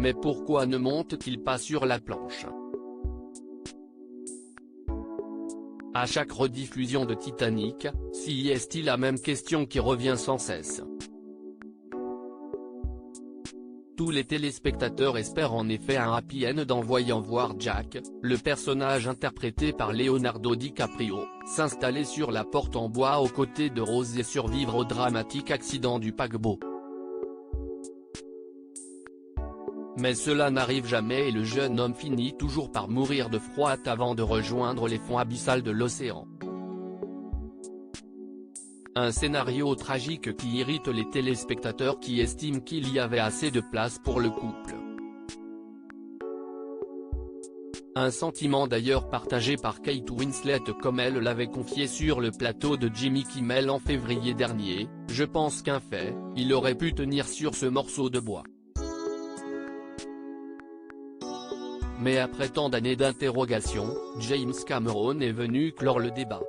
mais pourquoi ne monte-t-il pas sur la planche? À chaque rediffusion de Titanic, est la même question qui revient sans cesse. Tous les téléspectateurs espèrent en effet un happy end en voyant voir Jack, le personnage interprété par Leonardo DiCaprio, s'installer sur la porte en bois aux côtés de Rose et survivre au dramatique accident du paquebot. Mais cela n'arrive jamais et le jeune homme finit toujours par mourir de froid avant de rejoindre les fonds abyssales de l'océan. Un scénario tragique qui irrite les téléspectateurs qui estiment qu'il y avait assez de place pour le couple. Un sentiment d'ailleurs partagé par Kate Winslet comme elle l'avait confié sur le plateau de Jimmy Kimmel en février dernier, « Je pense qu'un fait, il aurait pu tenir sur ce morceau de bois. Mais après tant d'années d'interrogation, James Cameron est venu clore le débat.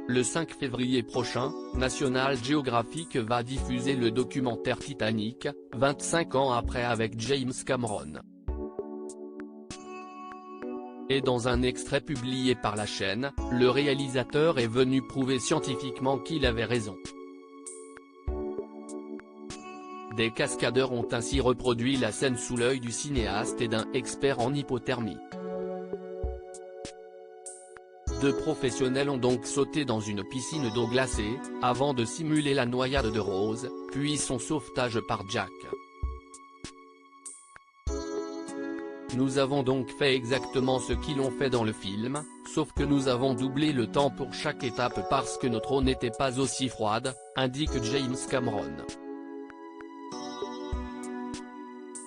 Le 5 février prochain, National Geographic va diffuser le documentaire Titanic, 25 ans après avec James Cameron. Et dans un extrait publié par la chaîne, le réalisateur est venu prouver scientifiquement qu'il avait raison. Des cascadeurs ont ainsi reproduit la scène sous l'œil du cinéaste et d'un expert en hypothermie. Deux professionnels ont donc sauté dans une piscine d'eau glacée, avant de simuler la noyade de Rose, puis son sauvetage par Jack. Nous avons donc fait exactement ce qu'ils ont fait dans le film, sauf que nous avons doublé le temps pour chaque étape parce que notre eau n'était pas aussi froide, indique James Cameron.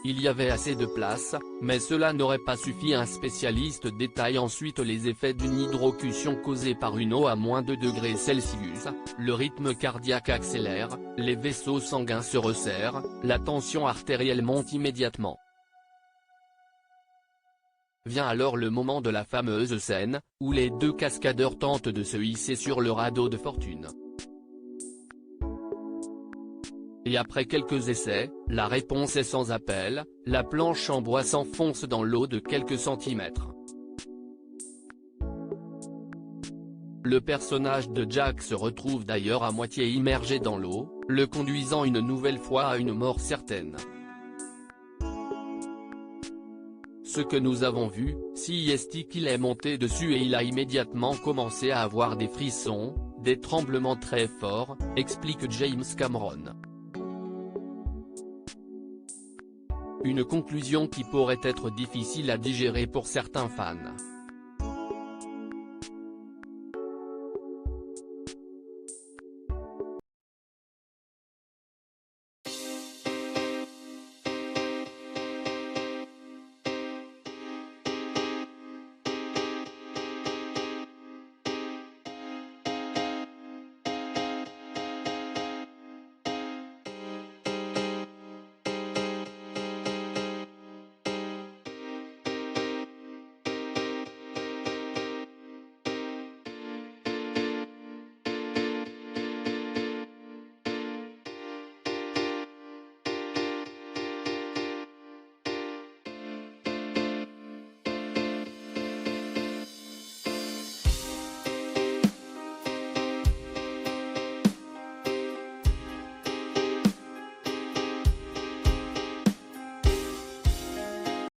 Il y avait assez de place, mais cela n'aurait pas suffi. Un spécialiste détaille ensuite les effets d'une hydrocution causée par une eau à moins de degrés Celsius, le rythme cardiaque accélère, les vaisseaux sanguins se resserrent, la tension artérielle monte immédiatement. Vient alors le moment de la fameuse scène, où les deux cascadeurs tentent de se hisser sur le radeau de fortune. Et après quelques essais, la réponse est sans appel, la planche en bois s'enfonce dans l'eau de quelques centimètres. Le personnage de Jack se retrouve d'ailleurs à moitié immergé dans l'eau, le conduisant une nouvelle fois à une mort certaine. Ce que nous avons vu, c'est qu'il est monté dessus et il a immédiatement commencé à avoir des frissons, des tremblements très forts, explique James Cameron. Une conclusion qui pourrait être difficile à digérer pour certains fans.